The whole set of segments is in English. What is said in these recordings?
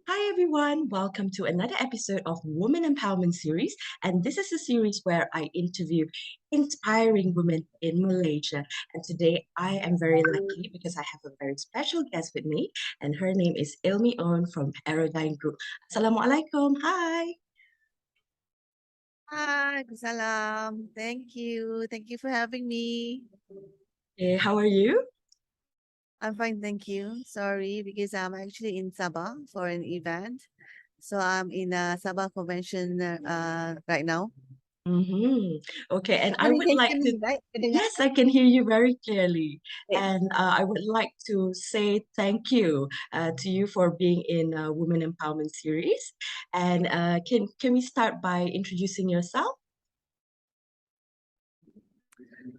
Hi everyone, welcome to another episode of Women Empowerment Series. And this is a series where I interview inspiring women in Malaysia. And today I am very lucky because I have a very special guest with me, and her name is Ilme Onn from Aerodyne Group. Assalamualaikum. Hi. Hi, salam. Thank you. Thank you for having me. Hey, how are you? I'm fine, thank you. Sorry, because I'm actually in Sabah for an event. So I'm in Sabah Convention right now. Mm-hmm. Okay, and I Sorry, you would can like hear to, me, right? Kedengar? yes, I can hear you very clearly. Great. And I would like to say thank you to you for being in Women Empowerment Series. And can we start by introducing yourself?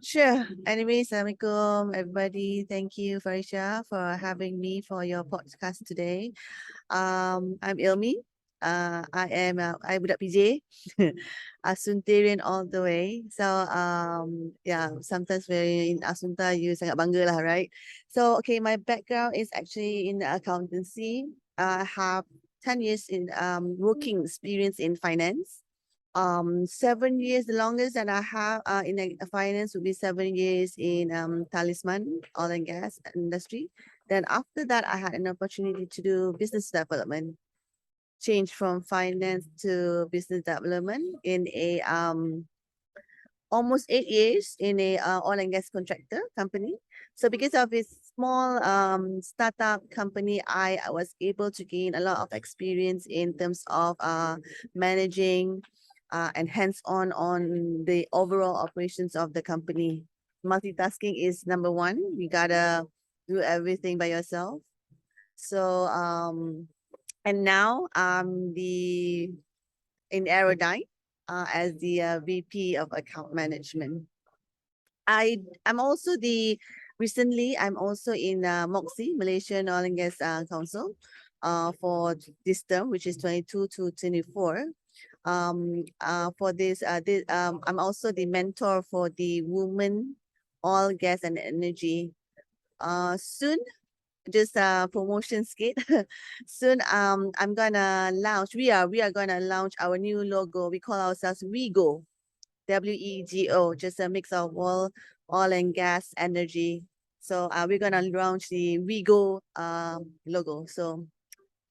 Sure. Anyways, Assalamualaikum, everybody. Thank you, Farisha, for having me for your podcast today. I'm Ilmi. I budak PJ, Asuntarian all the way. So yeah, sometimes very in Asunta you sangat bangga lah, right? So okay, my background is actually in accountancy. I have 10 years in working experience in finance. 7 years, the longest that I have in finance would be 7 years in Talisman oil and gas industry. Then after that, I had an opportunity to do business development, change from finance to business development in a almost 8 years in a oil and gas contractor company. So because of this small startup company, I was able to gain a lot of experience in terms of managing and hands-on on the overall operations of the company. Multitasking is number one. You gotta do everything by yourself. So and now I'm the in Aerodyne as the VP of account management. I'm also the recently I'm also in MOGSC, Malaysian Oil and Gas Council, for this term, which is 22 to 24. For this, I'm also the mentor for the women oil, gas, and energy. Soon, just promotion skit. Soon, I'm gonna launch. We are gonna launch our new logo. We call ourselves WeGo. WEGO, just a mix of oil and gas energy. So we're gonna launch the WeGo logo. So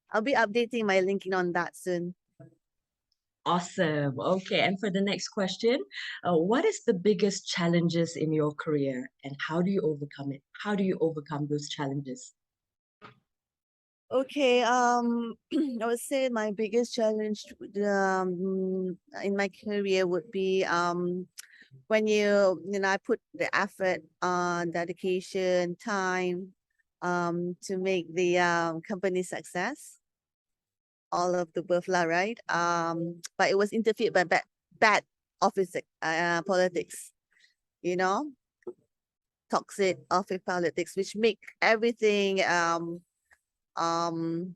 I'll be updating my LinkedIn on that soon. Awesome. Okay, and for the next question, what is the biggest challenges in your career and how do you overcome it? How do you overcome those challenges? Okay, I would say my biggest challenge in my career would be when I put the effort, dedication, time, to make the company success, all of the above lah, right? But it was interfered by bad office politics, you know, toxic office politics, which make everything um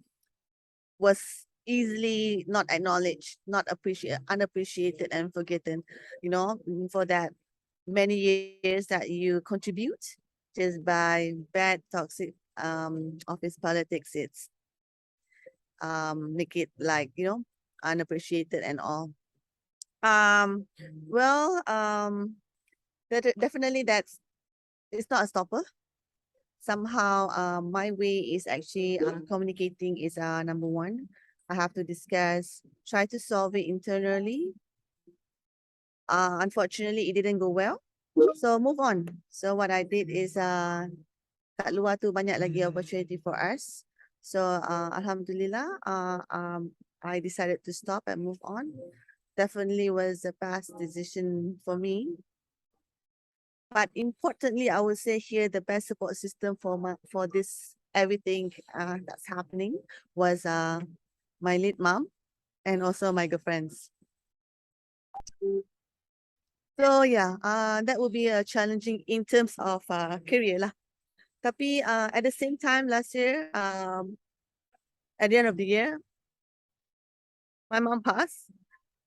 was easily not acknowledged, not unappreciated and forgotten, for that many years that you contribute just by bad toxic office politics. It's make it like, unappreciated and all. Um well, definitely that's it's not a stopper. Somehow my way is actually communicating is number one. I have to discuss, try to solve it internally. Unfortunately, it didn't go well. So move on. So what I did is kat luar tu banyak lagi opportunity for us. So Alhamdulillah, I decided to stop and move on. Definitely was the best decision for me. But importantly, I would say here the best support system for this everything that's happening was my late mom and also my girlfriends. So yeah, that would be challenging in terms of career lah. Tapi at the same time last year, at the end of the year, my mom passed.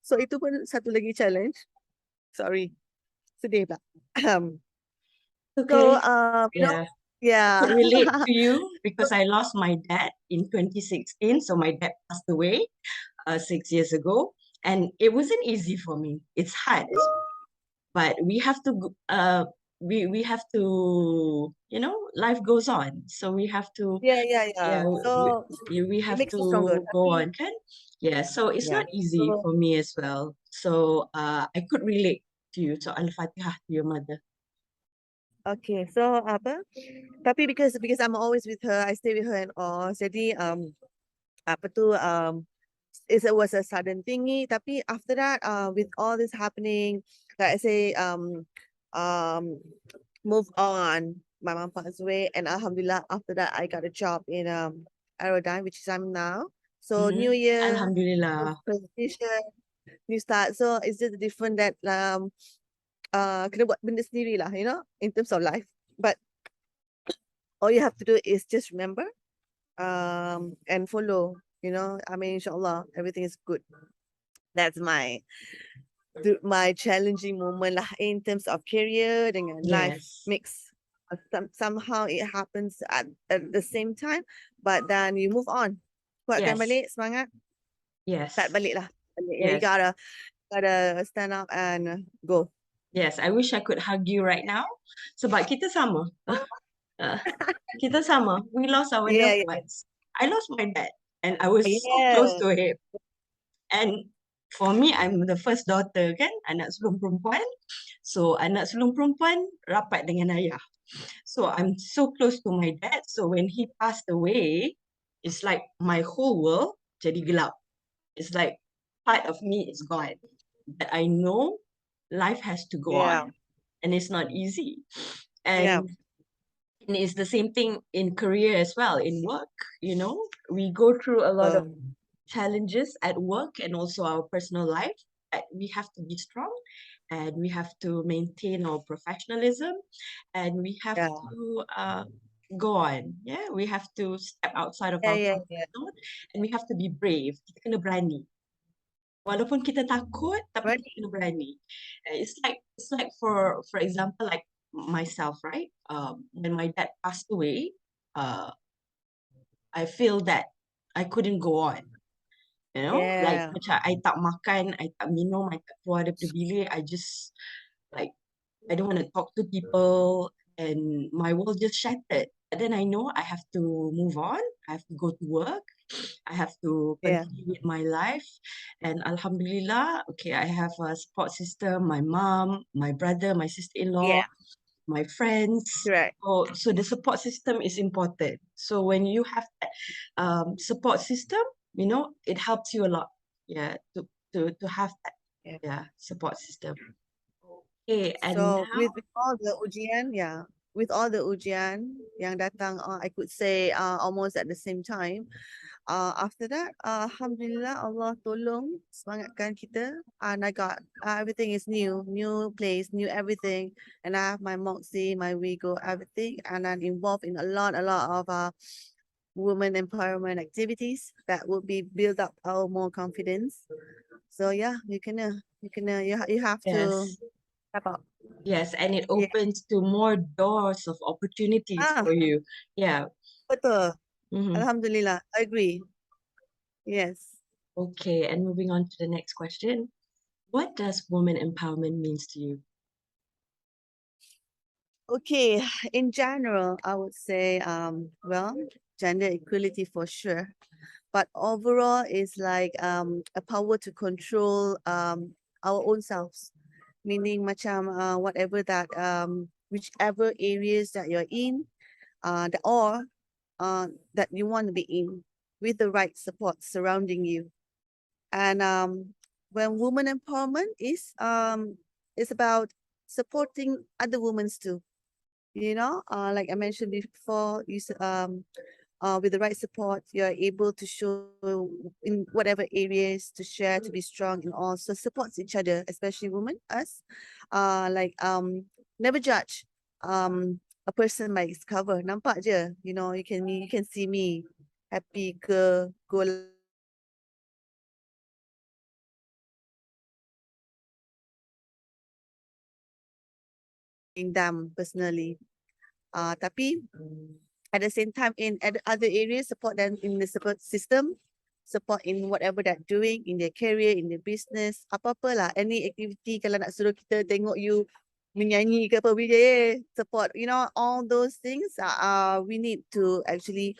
So itu pun satu lagi challenge. Sorry, sedih pula. So Okay. Yeah, I yeah. could relate to you. because I lost my dad in 2016. So my dad passed away 6 years ago, and it wasn't easy for me. It's hard, but we have to we have to, life goes on. So we have to, Yeah. yeah, So we it have makes you stronger. to go on, kan? Yeah, so it's Yeah. not easy So for me as well. So I could relate to you. So Al-Fatihah to your mother. okay. So apa? Tapi because I'm always with her, I stay with her and all. Jadi apa tu it was a sudden thingy. Tapi after that, with all this happening, like I say, move on. My mom passed away, and Alhamdulillah, after that, I got a job in Aerodyne, which is I'm now. So new year, new Alhamdulillah. position, new start. So it's just different that kena buat benda sendiri lah, in terms of life. But all you have to do is just remember and follow. I mean, inshallah, everything is good. That's my challenging moment lah in terms of career dengan life Yes. mix. Somehow it happens at the same time, but then you move on. Kuatkan Yes. balik semangat, start Yes. balik lah. Yeah, you Yes. gotta stand up and go. Yes. I wish I could hug you right now. Sebab kita sama. Uh, kita sama. We lost our Yeah, loved yeah, ones. I lost my dad, and I was so close yeah, to him. And for me, I'm the first daughter, kan? Anak sulung perempuan. So, anak sulung perempuan rapat dengan ayah. So, I'm so close to my dad. So, when he passed away, it's like my whole world jadi gelap. It's like part of me is gone. But I know life has to go yeah, on, and it's not easy. yeah. And it's the same thing in career as well, in work, we go through a lot of challenges at work and also our personal life. We have to be strong, and we have to maintain our professionalism, and we have Yeah, to go on. Yeah, we have to step outside of yeah, our yeah, comfort yeah. zone, and we have to be brave. Kita kena berani. Walaupun kita takut, tapi Right? kita kena berani. It's like for example, like myself, right? When my dad passed away, uh, I feel that I couldn't go on. Like Yeah, macam I tak makan, I tak minum, I tak keluar daripada bilik. I just like I don't want to talk to people, and my world just shattered. But then I know I have to move on. I have to go to work. I have to yeah, continue with my life. And Alhamdulillah, okay, I have a support system, my mom, my brother, my sister-in-law, yeah. my friends. Correct. So the support system is important. So when you have that support system, it helps you a lot. Yeah, to have that, Yeah. yeah, support system. Okay, and So now, with all the ujian, yeah, with all the ujian yang datang, I could say almost at the same time. After that, Alhamdulillah, Allah tolong semangatkan kita, and I got everything is new place, new everything, and I have my MOGSC, my WeGo, everything, and I'm involved in a lot of women empowerment activities that will be build up our more confidence. So yeah, you have to yes, step up. yes, and it Yeah. opens to more doors of opportunities Ah, for you. Yeah. betul. Mm-hmm. Alhamdulillah. I agree. Yes. Okay, and moving on to the next question. What does woman empowerment means to you? Okay. In general, I would say, well, gender equality for sure. But overall, it's like a power to control our own selves. Meaning macam whatever that whichever areas that you're in, or that you want to be in, with the right support surrounding you. And when woman empowerment is about supporting other women too. Like I mentioned before, with the right support, you're able to show in whatever areas to share, to be strong, and also supports each other, especially women, us. Never judge a person by its cover. Nampak je, you can see me happy ke, go them personally. Tapi At the same time, in other areas, support them in the support system, support in whatever they're doing, in their career, in their business, apa-apa lah, any activity. Kalau nak suruh kita tengok you menyanyi ke apa, we support, all those things. We need to actually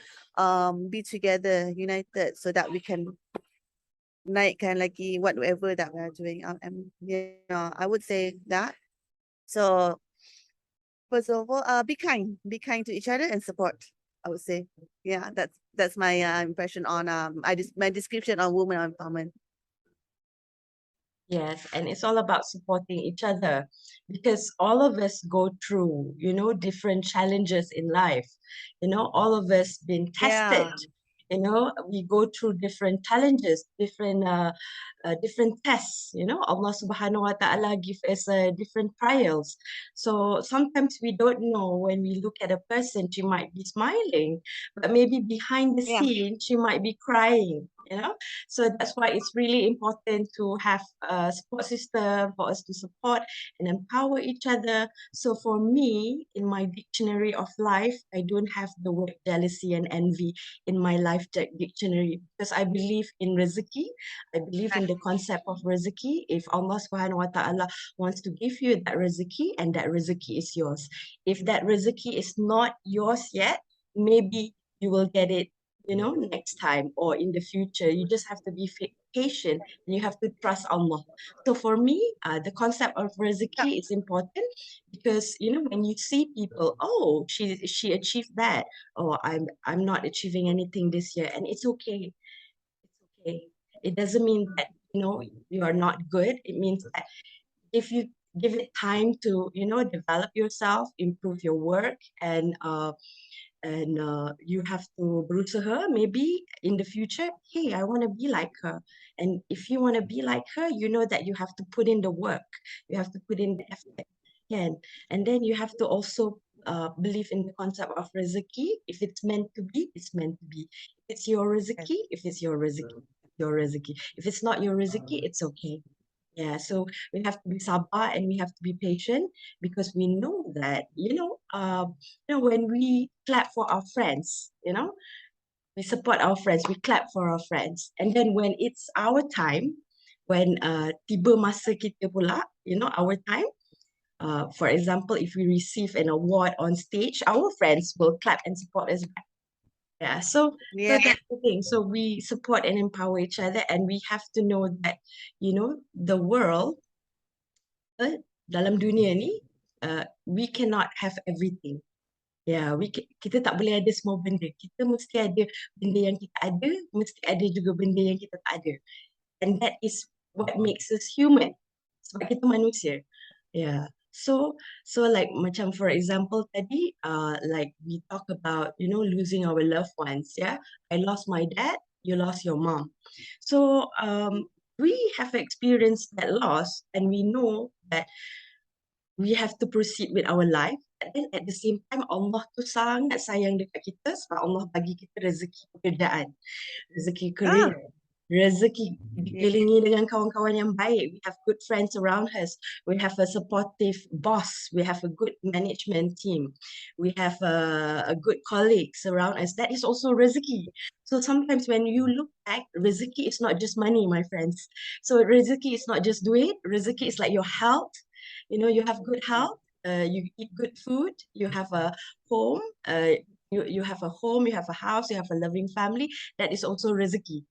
be together, united, so that we can naikkan lagi whatever that we're doing. I would say that. So first of all, be kind to each other and support, I would say. Yeah, that's my impression on my description on women empowerment. Yes, and it's all about supporting each other because all of us go through, different challenges in life. All of us been tested. Yeah, We go through different challenges, different tests. Allah Subhanahu wa Ta'ala give us different trials. So sometimes we don't know when we look at a person, she might be smiling, but maybe behind the yeah, scene, she might be crying. So that's why it's really important to have a support system for us to support and empower each other. So for me, in my dictionary of life, I don't have the word jealousy and envy in my life dictionary because I believe in rezeki. I believe in the concept of rezeki. If Allah subhanahu wa ta'ala wants to give you that rezeki, and that rezeki is yours. If that rezeki is not yours yet, maybe you will get it next time or in the future. You just have to be patient and you have to trust Allah. So for me, the concept of yeah. rezeki is important because when you see people, oh, she achieved that, oh, I'm not achieving anything this year, and it's okay. It's okay. It doesn't mean that you are not good. It means that if you give it time to develop yourself, improve your work, and you have to berusaha maybe in the future, hey, I want to be like her. And if you want to be like her, you know that you have to put in the work, you have to put in the effort. And then you have to also believe in the concept of rezeki. If it's meant to be, it's meant to be. If it's your rezeki, if it's your rezeki, your rezeki. If it's not your rezeki, it's okay. Yeah, so we have to be sabar and we have to be patient because we know that, when we clap for our friends, we support our friends, we clap for our friends. And then when it's our time, when tiba masa kita pula, our time, for example, if we receive an award on stage, our friends will clap and support us back. Yeah, so Yeah, that's the thing. So we support and empower each other, and we have to know that, the world, dalam dunia ni, we cannot have everything. Ya, kita tak boleh ada semua benda. Kita mesti ada benda yang kita ada, mesti ada juga benda yang kita tak ada. And that is what makes us human. Sebab kita manusia. Yeah. So like macam for example tadi, like we talk about, losing our loved ones. Yeah. I lost my dad, you lost your mom. So we have experienced that loss, and we know that we have to proceed with our life. But then at the same time, Allah tu sangat sayang dekat kita sebab Allah bagi kita rezeki pekerjaan, rezeki ah, career, rezeki yeah, dikelilingi dengan kawan-kawan yang baik. We have good friends around us. We have a supportive boss. We have a good management team. We have a good colleagues around us. That is also rezeki. So sometimes when you look back, rezeki is not just money, my friends. So rezeki is not just duit. Rezeki is like your health. You have good health. You eat good food. You have a home. You have a home. You have a house. You have a loving family. That is also rezeki.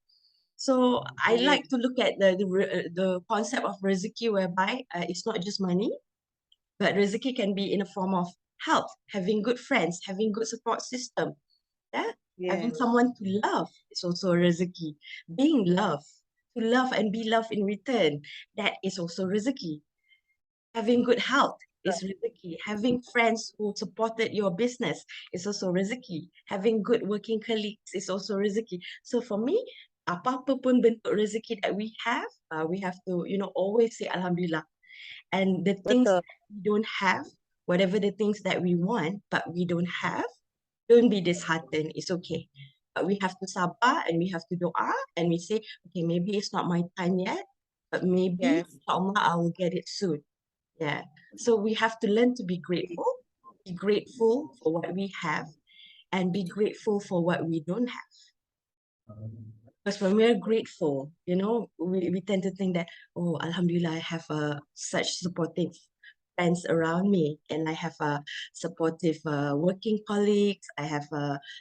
So I yeah, like to look at the concept of rezeki, whereby it's not just money, but rezeki can be in a form of health, having good friends, having good support system, yeah, yeah, having someone to love is also rezeki. Being loved, to love and be loved in return, that is also rezeki. Having good health is rezeki. Having friends who supported your business is also rezeki. Having good working colleagues is also rezeki. So for me, apa-apa pun bentuk rezeki that we have to, always say Alhamdulillah. And the things betul. that we don't have, whatever the things that we want, but we don't have, don't be disheartened. It's okay. But we have to sabar and we have to dua and we say, okay, maybe it's not my time yet, but maybe, Yes, inshallah, I will get it soon. Yeah. So we have to learn to be grateful for what we have, and be grateful for what we don't have. Because when we're grateful, we tend to think that, oh, Alhamdulillah, I have such supportive friends around me, and I have supportive working colleagues, I have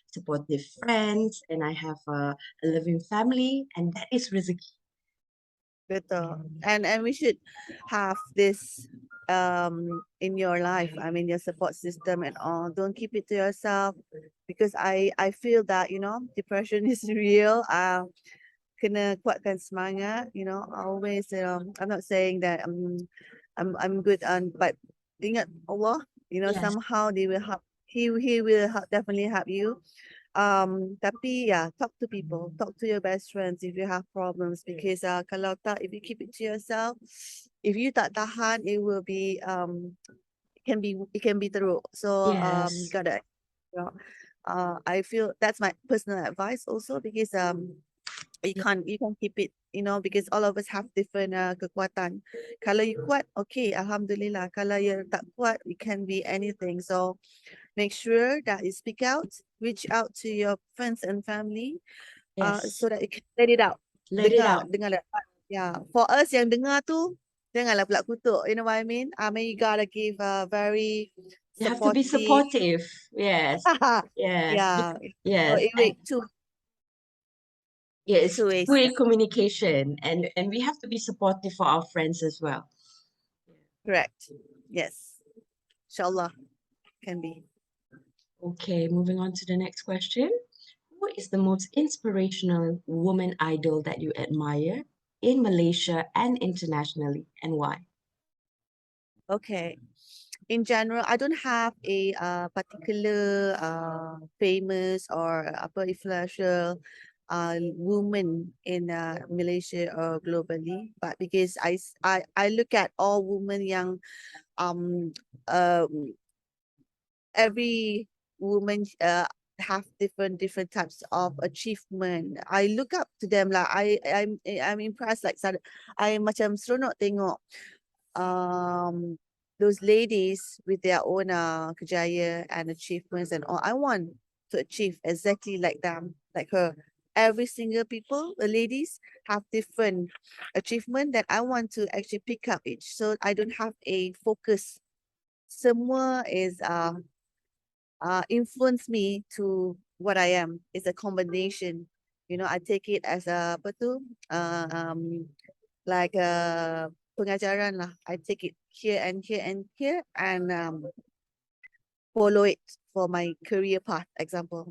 supportive friends, and I have a loving family, and that is rezeki. Betul. And we should have this in your life. I mean your support system and all. Don't keep it to yourself, because I feel that, depression is real. Kena kuatkan semangat, always, I'm not saying that I'm good on, but ingat Allah, Yes, somehow they will help. He will help, definitely help you. Tapi yeah, talk to people, talk to your best friends if you have problems, because kalau tak, if you keep it to yourself, if you tak tahan, it will be it can be teruk. So you yes, gotta, you know, I feel that's my personal advice also, because you can't keep it, because all of us have different kekuatan. Kalau you kuat, okay, alhamdulillah. Kalau you tak kuat, it can be anything. So make sure that you speak out, reach out to your friends and family, yes. so that you can let it out. Let it Dengar, out. dengar. Yeah, for us yang dengar tu, janganlah pula kutuk. You know what I mean? I mean, you gotta give a very You have to be supportive. supportive. Yes, yes, Yeah. So yes, it and wait two yes, two ways. two-way communication, and we have to be supportive for our friends as well. Correct. Yes. Inshallah, can be. Okay, moving on to the next question. Who is the most inspirational woman idol that you admire in Malaysia and internationally, and why? Okay. In general, I don't have a particular famous or apa influential woman in Malaysia or globally, but because I look at all women yang um uh every woman have different types of achievement. I look up to them, like I'm impressed, like I macam seronok tengok those ladies with their own kejaya and achievements and all. I want to achieve exactly like them, like her. Every single people, the ladies have different achievement that I want to actually pick up each. So I don't have a focus. Semua is influence me to what I am. It's a combination. I take it as a apa tu, like a pengajaran lah. I take it here and here and here, and follow it for my career path, example.